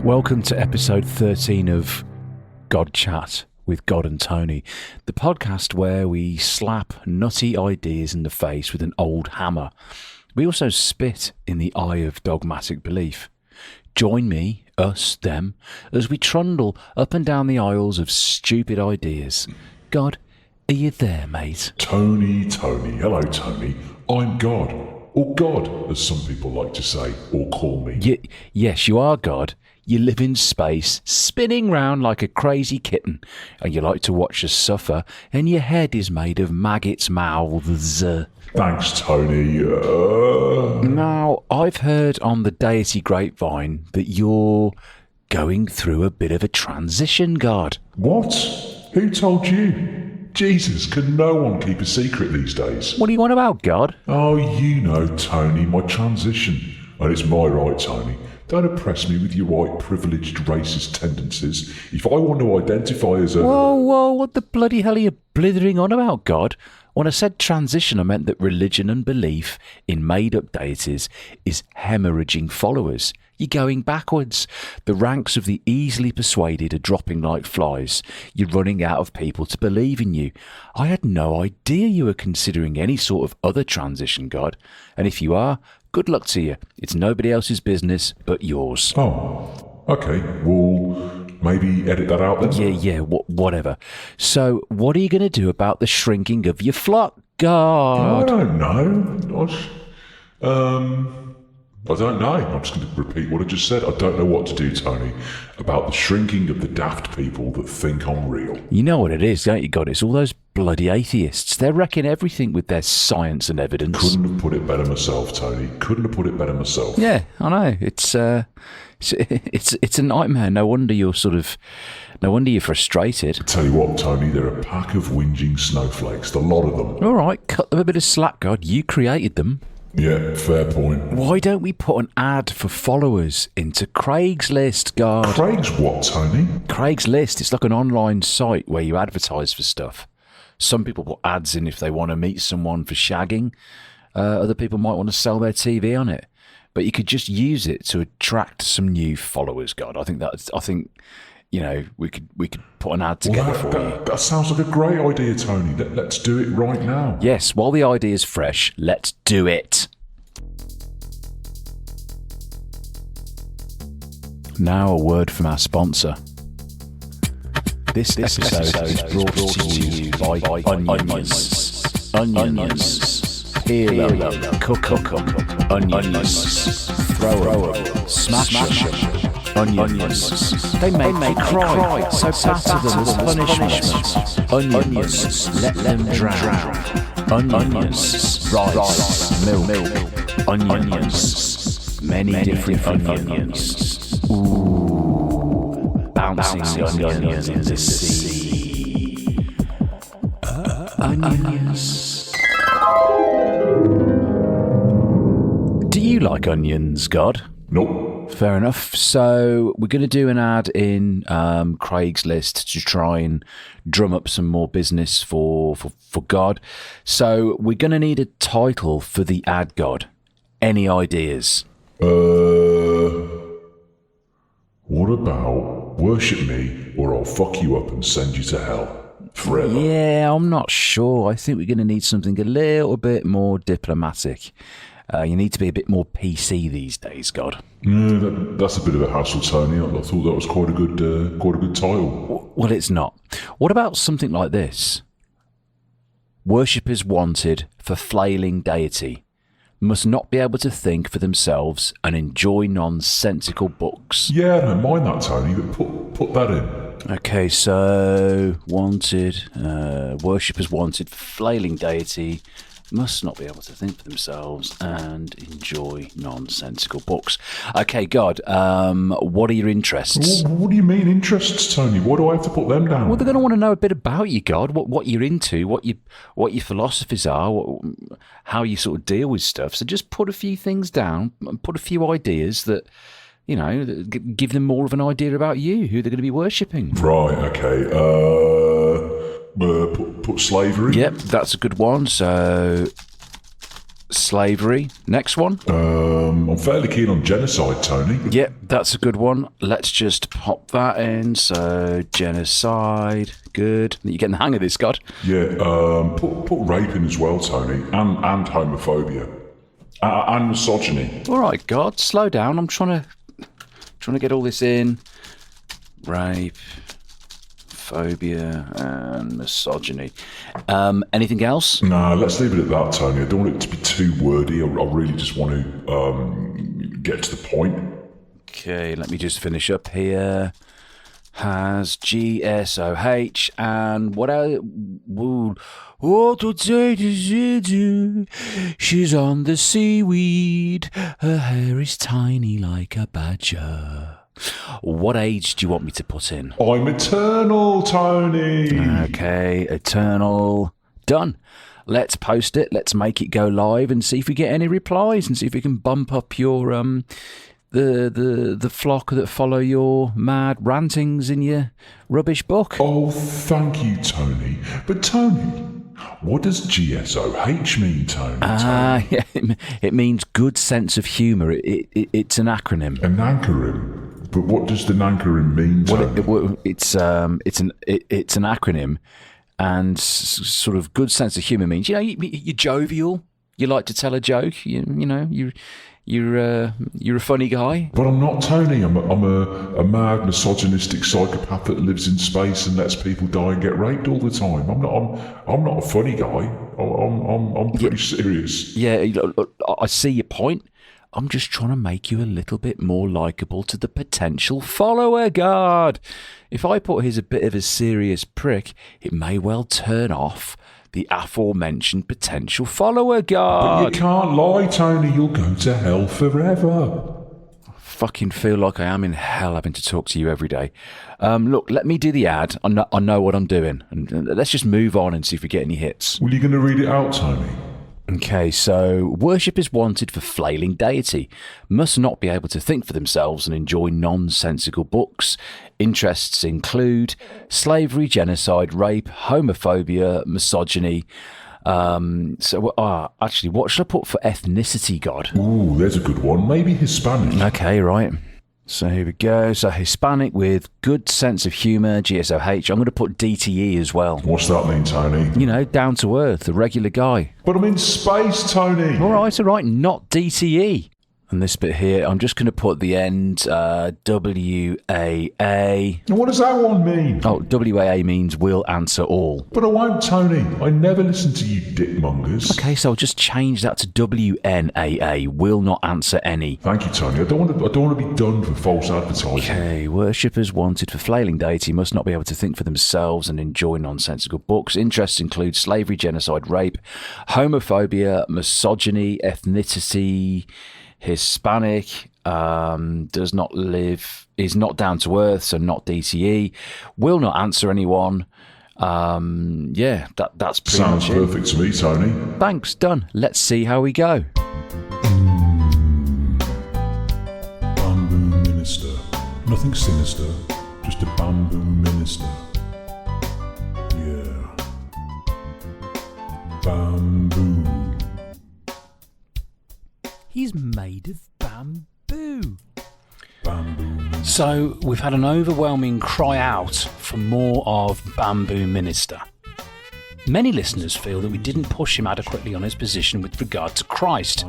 Welcome to episode 13 of God Chat with God and Tony, the podcast where we slap nutty ideas in the face with an old hammer. We also spit in the eye of dogmatic belief. Join me, us, them, as we trundle up and down the aisles of stupid ideas. God, are you there, mate? Tony. Hello, Tony. I'm God. Or God, as some people like to say, or call me. Yes, you are God. You live in space, spinning round like a crazy kitten, and you like to watch us suffer, and your head is made of maggots' mouths. Thanks, Tony. Now, I've heard on the deity grapevine that you're going through a bit of a transition, God. What? Who told you? Jesus, can no one keep a secret these days? What do you want about, God? Oh, you know, Tony, my transition. And it's my right, Tony. Don't oppress me with your white, privileged, racist tendencies. If I want to identify as a... Whoa, what the bloody hell are you blithering on about, God? When I said transition, I meant that religion and belief in made-up deities is hemorrhaging followers. You're going backwards. The ranks of the easily persuaded are dropping like flies. You're running out of people to believe in you. I had no idea you were considering any sort of other transition, God. And if you are, good luck to you. It's nobody else's business but yours. Oh, okay. Well, maybe edit that out then? Yeah, whatever. So, what are you going to do about the shrinking of your flock, God? I don't know. I don't know. I'm just going to repeat what I just said. I don't know what to do, Tony, about the shrinking of the daft people that think I'm real. You know what it is, don't you, God? It's all those bloody atheists. They're wrecking everything with their science and evidence. Couldn't have put it better myself, Tony. Couldn't have put it better myself. Yeah, I know. It's a nightmare. No wonder you're frustrated. I tell you what, Tony, they're a pack of whinging snowflakes. The lot of them. All right, cut them a bit of slack, God. You created them. Yeah, fair point. Why don't we put an ad for followers into Craigslist, God? Craig's what, Tony? Craigslist. It's like an online site where you advertise for stuff. Some people put ads in if they want to meet someone for shagging. Other people might want to sell their TV on it. But you could just use it to attract some new followers, God. I think you know, we could put an ad together for you. That sounds like a great idea, Tony. Let's do it right now. Yes, while the idea is fresh, let's do it. Now a word from our sponsor. This episode is brought to you by Onions. Onions. Peel them, cook them. Onions. Throw them, smash them. Onions. They make me cry, so batter them as punishment. Onions. Let them drown. Onions. Rice. Milk. Onions. Many different onions. Ooh. Bouncing onions in the sea. Onions. Do you like onions, God? Nope. Fair enough. So we're going to do an ad in Craigslist to try and drum up some more business for God. So we're going to need a title for the ad, God. Any ideas? What about worship me or I'll fuck you up and send you to hell forever? Yeah, I'm not sure. I think we're going to need something a little bit more diplomatic. You need to be a bit more PC these days, God. Yeah, that's a bit of a hassle, Tony. I thought that was quite a good title. Well, it's not. What about something like this? Worshippers wanted for flailing deity must not be able to think for themselves and enjoy nonsensical books. Yeah, I don't mind that, Tony, but put that in. Okay, so wanted, worshippers wanted for flailing deity must not be able to think for themselves and enjoy nonsensical books. Okay, God, what are your interests? What do you mean interests, Tony? Why do I have to put them down? Well, they're going to want to know a bit about you, God, what you're into, what your philosophies are, how you sort of deal with stuff. So just put a few things down, put a few ideas that, you know, give them more of an idea about you, who they're going to be worshipping. Right, okay. Put slavery. Yep, that's a good one. So slavery. Next one. I'm fairly keen on genocide, Tony. Yep, that's a good one. Let's just pop that in. So, genocide. Good. You're getting the hang of this, God. Yeah, put rape in as well, Tony, and homophobia. And misogyny. All right, God, slow down. I'm trying to get all this in. Rape, phobia, and misogyny. Anything else? No, let's leave it at that, Tony. I don't want it to be too wordy. I really just want to get to the point. Okay, let me just finish up here. Has GSOH and what else? What does she do? She's on the seaweed. Her hair is tiny like a badger. What age do you want me to put in? I'm eternal, Tony. Okay, eternal. Done. Let's post it. Let's make it go live and see if we get any replies and see if we can bump up your the flock that follow your mad rantings in your rubbish book. Oh, thank you, Tony. But Tony, what does GSOH mean, Tony? Yeah, it means good sense of humour. It's an acronym. An acronym. But what does the acronym mean, Tony? Well, it's an acronym, and sort of good sense of humour means you're jovial. You like to tell a joke. You're a funny guy. But I'm not, Tony. I'm a mad, misogynistic psychopath that lives in space and lets people die and get raped all the time. I'm not a funny guy. I'm pretty serious. Yeah, I see your point. I'm just trying to make you a little bit more likeable to the potential follower, God. If I put he's a bit of a serious prick, it may well turn off the aforementioned potential follower, God. But you can't lie, Tony. You'll go to hell forever. I fucking feel like I am in hell having to talk to you every day. Look, let me do the ad. I know what I'm doing. And let's just move on and see if we get any hits. Well, you going to read it out, Tony? Okay, so worship is wanted for flailing deity, must not be able to think for themselves and enjoy nonsensical books. Interests include slavery, genocide, rape, homophobia, misogyny. Actually, what should I put for ethnicity, God? Ooh, there's a good one. Maybe Hispanic. Okay, right. So here we go. So Hispanic with good sense of humour, GSOH. I'm going to put DTE as well. What's that mean, Tony? Down to earth, the regular guy. But I'm in space, Tony. All right, not DTE. And this bit here, I'm just going to put the end WAA. And what does that one mean? Oh, WAA means will answer all. But I won't, Tony. I never listen to you dickmongers. Okay, so I'll just change that to WNAA, will not answer any. Thank you, Tony. I don't want to be done for false advertising. Okay, worshippers wanted for flailing deity must not be able to think for themselves and enjoy nonsensical books. Interests include slavery, genocide, rape, homophobia, misogyny, ethnicity, Hispanic, does not live, is not down to earth, so not DTE, will not answer anyone. That's pretty Sounds much it. perfect to me, Tony. Thanks, done. Let's see how we go. Bamboo minister. Nothing sinister, just a bamboo minister. Yeah. Bamboo. He's made of bamboo. Bamboo. So we've had an overwhelming cry out for more of Bamboo Minister. Many listeners feel that we didn't push him adequately on his position with regard to Christ.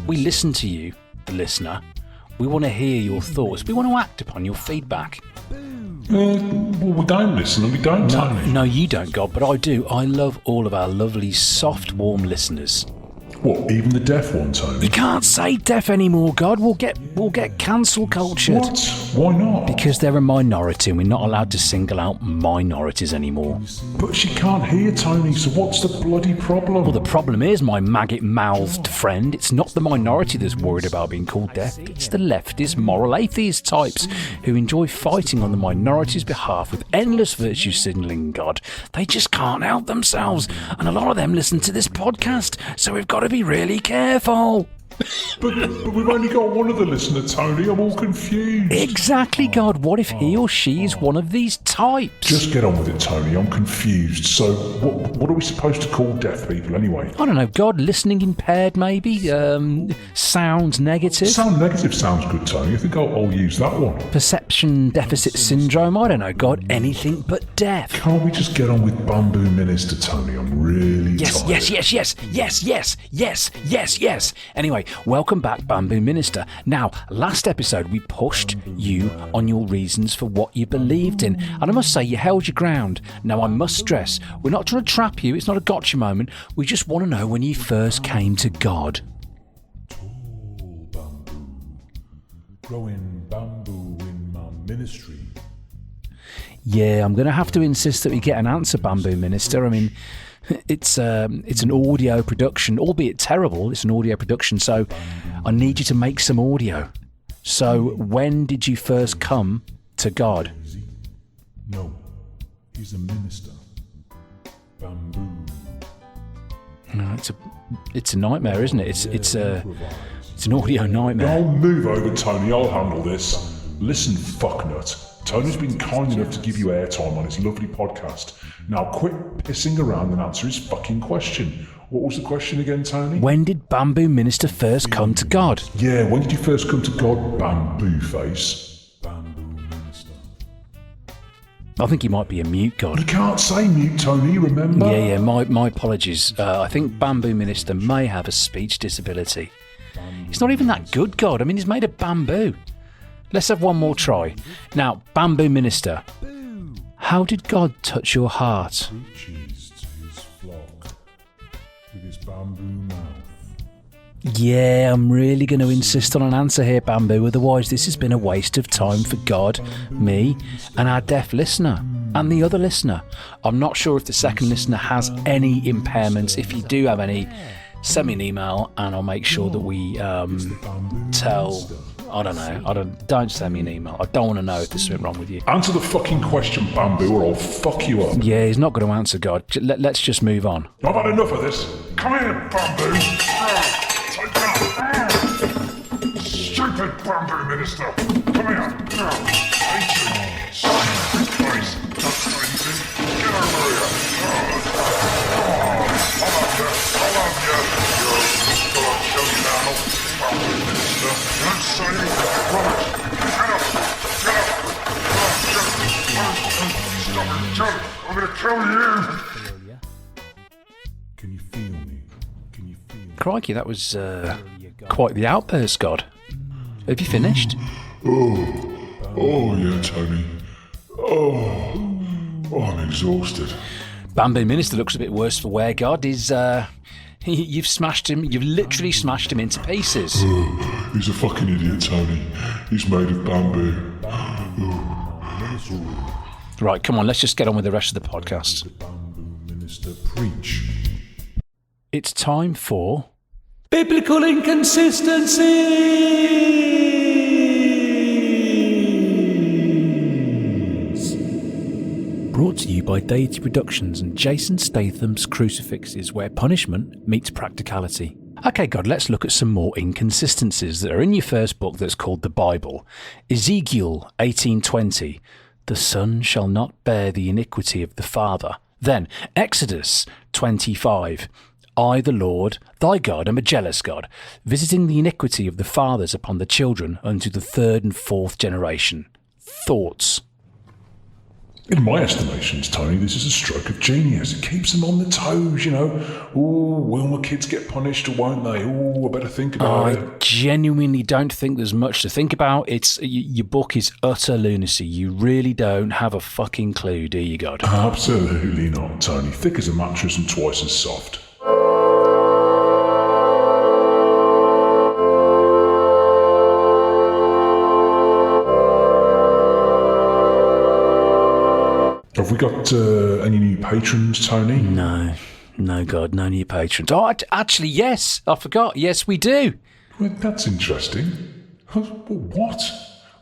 We listen to you, the listener. We want to hear your thoughts. We want to act upon your feedback. Well, we don't listen and we don't, Tony. No, you don't, God, but I do. I love all of our lovely, soft, warm listeners. What, even the deaf one, Tony? You can't say deaf anymore, God. We'll get cancel cultured. What? Why not? Because they're a minority and we're not allowed to single out minorities anymore. But she can't hear, Tony, so what's the bloody problem? Well, the problem is, my maggot-mouthed friend, it's not the minority that's worried about being called deaf. It's the leftist, moral atheist types who enjoy fighting on the minority's behalf with endless virtue signalling, God. They just can't help themselves. And a lot of them listen to this podcast, so we've got to be really careful. But we've only got one other listener, Tony. I'm all confused. Exactly, God. What if he or she is one of these types? Just get on with it, Tony. I'm confused. So, what are we supposed to call deaf people anyway? I don't know, God. Listening impaired, maybe? Sound negative? Sound negative sounds good, Tony. I think I'll use that one. Perception deficit syndrome? I don't know, God. Anything but deaf. Can't we just get on with Bamboo Minister, Tony? I'm really tired. Yes. Anyway, welcome back, Bamboo Minister. Now, last episode we pushed you on your reasons for what you believed in, and I must say you held your ground. Now, I must stress, we're not trying to trap you, it's not a gotcha moment, we just want to know when you first came to God. Tall bamboo, growing bamboo in my ministry. Yeah, I'm going to have to insist that we get an answer, Bamboo Minister. I mean, it's an audio production, albeit terrible. It's an audio production, so I need you to make some audio. So, when did you first come to God? No, he's a minister. Bamboo. No, it's a nightmare, isn't it? It's an audio nightmare. I'll move over, Tony. I'll handle this. Listen, fucknut. Tony's been kind enough to give you airtime on his lovely podcast. Now quit pissing around and answer his fucking question. What was the question again, Tony? When did Bamboo Minister first come to God? Yeah, when did you first come to God, Bamboo Face? Bamboo Minister. I think he might be a mute God. You can't say mute, Tony, remember? Yeah, my apologies. I think Bamboo Minister may have a speech disability. He's not even that good, God. I mean, he's made of bamboo. Let's have one more try. Now, Bamboo Minister, how did God touch your heart? Preaches to his flock with his bamboo mouth. Yeah, I'm really going to insist on an answer here, Bamboo. Otherwise, this has been a waste of time for God, me, and our deaf listener, and the other listener. I'm not sure if the second listener has any impairments. If you do have any, send me an email, and I'll make sure that we tell... I don't know. Don't send me an email. I don't want to know if there's something wrong with you. Answer the fucking question, Bamboo, or I'll fuck you up. Yeah, he's not going to answer, God. Let's just move on. I've had enough of this. Come here, Bamboo. Take that. Stupid Bamboo Minister. Come here. Hate you. Stupid Christ. That's crazy. Get over here. I love you. You're a show now. Bamboo Minister. Don't say anything. Promise. Get up. Stop it. I'm going to kill you. Can you feel me? Crikey, that was quite the outburst, God. Have you finished? Oh yeah, Tony. Oh, I'm exhausted. Bamboo Minister looks a bit worse for wear, God. You've smashed him. You've literally smashed him into pieces. He's a fucking idiot, Tony. He's made of bamboo. Right, come on, let's just get on with the rest of the podcast. Bamboo Minister, preach. It's time for... Biblical Inconsistencies! Brought to you by Deity Productions and Jason Statham's Crucifixes, where punishment meets practicality. Okay, God, let's look at some more inconsistencies that are in your first book that's called the Bible. Ezekiel 18:20, the son shall not bear the iniquity of the father. Then Exodus 25, I, the Lord, thy God, am a jealous God, visiting the iniquity of the fathers upon the children unto the third and fourth generation. Thoughts? In my estimations, Tony, this is a stroke of genius. It keeps them on the toes, you know. Ooh, will my kids get punished or won't they? Ooh, I better think about it. I genuinely don't think there's much to think about. Your book is utter lunacy. You really don't have a fucking clue, do you, God? Absolutely not, Tony. Thick as a mattress and twice as soft. Have we got any new patrons, Tony? No, God, no new patrons. Oh, actually, yes, I forgot. Yes, we do. Well, that's interesting. What?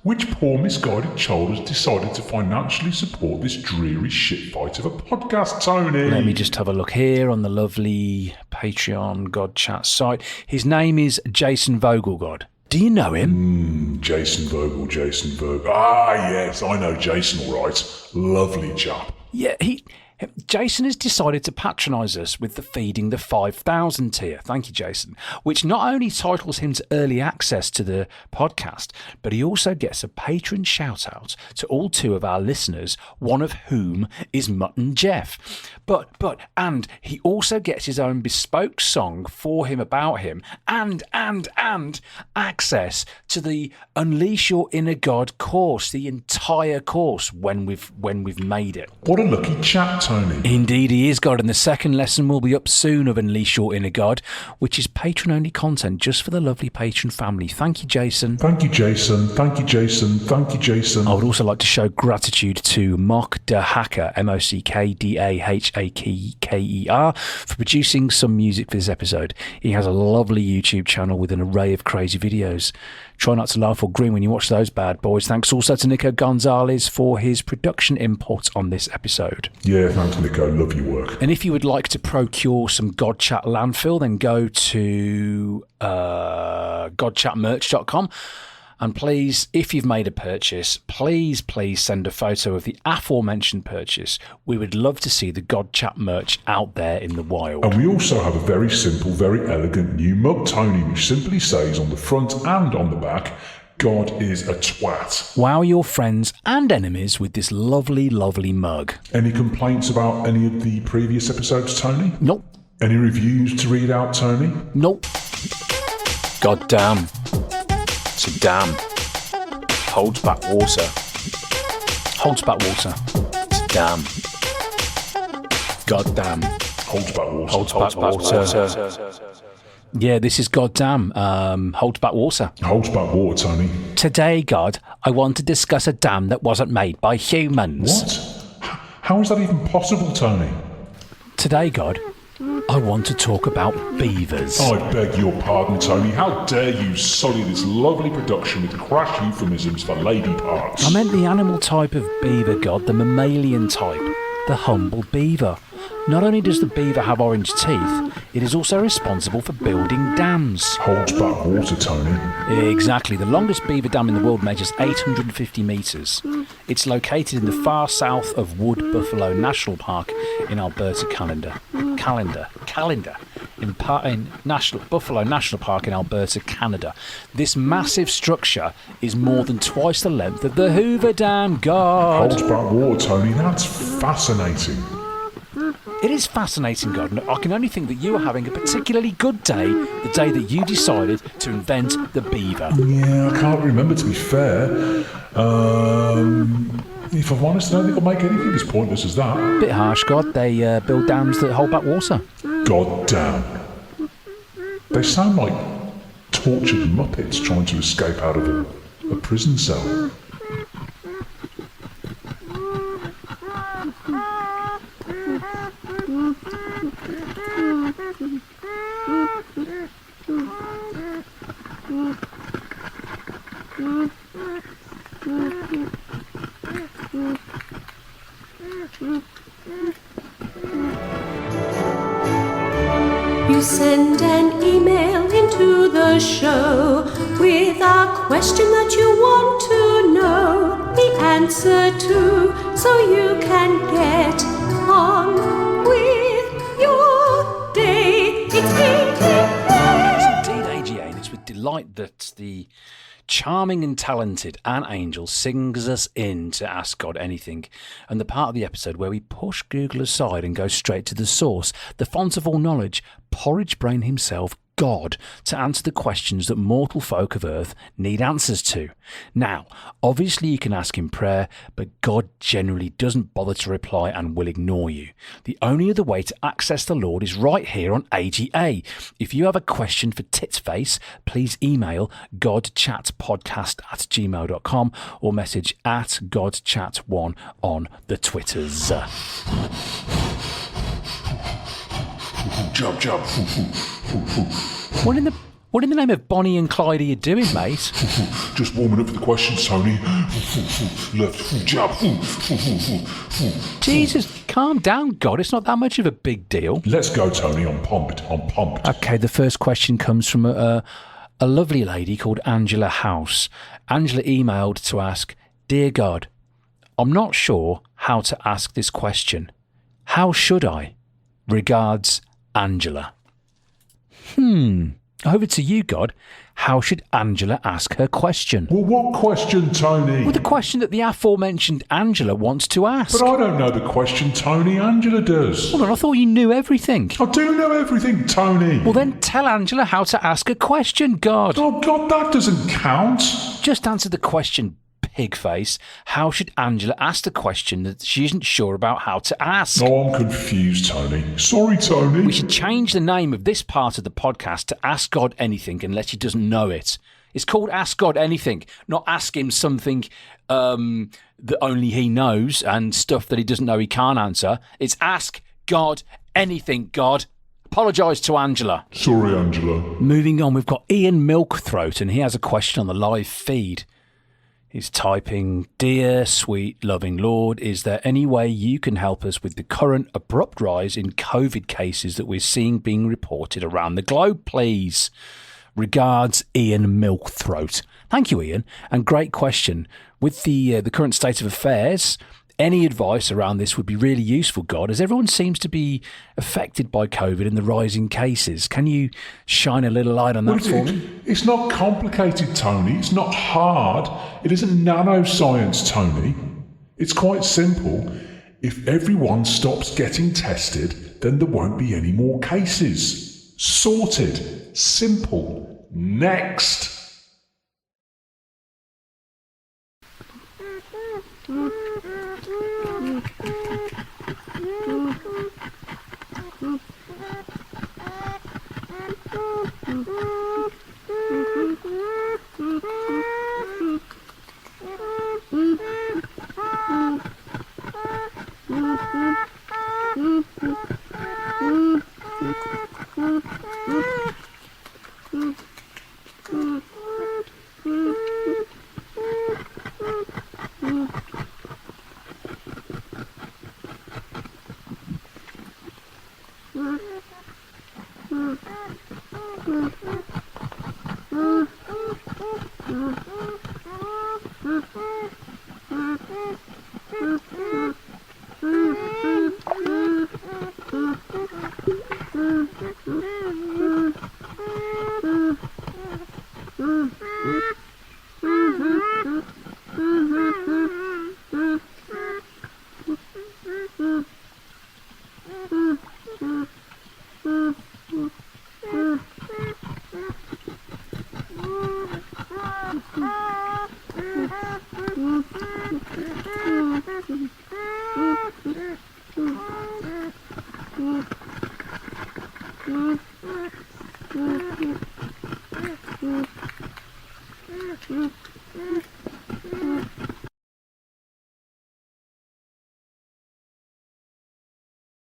Which poor misguided child has decided to financially support this dreary shitfight of a podcast, Tony? Let me just have a look here on the lovely Patreon God Chat site. His name is Jason Vogelgod. Do you know him? Jason Vogel. Ah, yes, I know Jason all right. Lovely chap. Yeah, Jason has decided to patronise us with the Feeding the 5,000 tier. Thank you, Jason. Which not only titles him to early access to the podcast, but he also gets a patron shout-out to all two of our listeners, one of whom is Mutton Jeff. And he also gets his own bespoke song for him about him, and access to the Unleash Your Inner God course, the entire course when we've made it. What a lucky chap, Tony. Indeed he is, God, and the second lesson will be up soon of Unleash Your Inner God, which is patron-only content just for the lovely patron family. Thank you, Jason. Thank you, Jason. Thank you, Jason. Thank you, Jason. I would also like to show gratitude to Mock the Hacker, MOCKDAHAKKER, for producing some music for this episode. He has a lovely YouTube channel with an array of crazy videos. Try not to laugh or grin when you watch those bad boys. Thanks also to Nico Gonzalez for his production input on this episode. Yeah, thanks, Nico. Love your work. And if you would like to procure some God Chat landfill, then go to godchatmerch.com. And please, if you've made a purchase, please send a photo of the aforementioned purchase. We would love to see the God Chat merch out there in the wild. And we also have a very simple, very elegant new mug, Tony, which simply says on the front and on the back, God is a twat. Wow your friends and enemies with this lovely, lovely mug. Any complaints about any of the previous episodes, Tony? Nope. Any reviews to read out, Tony? Nope. God damn. It's a dam. Holds back water. Holds back water. It's a dam. God damn. Holds back water. Holds back water. Yeah, this is goddamn. Holds back water. Holds back water, Tony. Today, God, I want to discuss a dam that wasn't made by humans. What? How is that even possible, Tony? Today, God, I want to talk about beavers. I beg your pardon, Tony. How dare you sully this lovely production with crash euphemisms for lady parts? I meant the animal type of beaver, God, the mammalian type, the humble beaver. Not only does the beaver have orange teeth, it is also responsible for building dams. Holds back water, Tony. Exactly. The longest beaver dam in the world measures 850 metres. It's located in the far south of Wood Buffalo National Park in Alberta, Canada. In Buffalo National Park in Alberta, Canada. This massive structure is more than twice the length of the Hoover Dam, God. Holds back water, Tony. That's fascinating. It is fascinating, God. And I can only think that you are having a particularly good day the day that you decided to invent the beaver. Yeah, I can't remember, to be fair. If I'm honest, I don't think I'll make anything as pointless as that. Bit harsh, God. They build dams that hold back water. God damn. They sound like tortured Muppets trying to escape out of a prison cell. You send an email into the show with a question that you want to know the answer to, so you can get on with your day. It's indeed AGA, and it's with delight that the charming and talented Anne Angel sings us in to Ask God Anything, and the part of the episode where we push Google aside and go straight to the source, the font of all knowledge, Porridge Brain himself, God, to answer the questions that mortal folk of Earth need answers to. Now, obviously you can ask in prayer, but God generally doesn't bother to reply and will ignore you. The only other way to access the Lord is right here on AGA. If you have a question for Titsface, please email godchatpodcast@gmail.com or message at godchat1 on the Twitters. Jump. When What in the name of Bonnie and Clyde are you doing, mate? Just warming up for the questions, Tony. Left, jab. Jesus, calm down, God. It's not that much of a big deal. Let's go, Tony. I'm pumped. Okay, the first question comes from a lovely lady called Angela House. Angela emailed to ask, Dear God, I'm not sure how to ask this question. How should I? Regards, Angela. Over to you, God. How should Angela ask her question? Well, what question, Tony? Well, the question that the aforementioned Angela wants to ask. But I don't know the question, Tony. Angela does. Well, then I thought you knew everything. I do know everything, Tony. Well, then tell Angela how to ask a question, God. Oh, God, that doesn't count. Just answer the question, pigface. How should Angela ask the question that she isn't sure about how to ask? Oh, I'm confused, Tony. Sorry, Tony. We should change the name of this part of the podcast to Ask God Anything unless he doesn't know it. It's called Ask God Anything, not ask him something that only he knows and stuff that he doesn't know he can't answer. It's Ask God Anything, God. Apologise to Angela. Sorry, Angela. Moving on, we've got Ian Milkthroat, and he has a question on the live feed. He's typing, Dear sweet loving Lord, is there any way you can help us with the current abrupt rise in COVID cases that we're seeing being reported around the globe, please? Regards, Ian Milkthroat. Thank you, Ian, and great question. With the current state of affairs, any advice around this would be really useful, God, as everyone seems to be affected by COVID and the rising cases. Can you shine a little light on that for me? It's not complicated, Tony. It's not hard. It isn't nanoscience, Tony. It's quite simple. If everyone stops getting tested, then there won't be any more cases. Sorted. Simple. Next.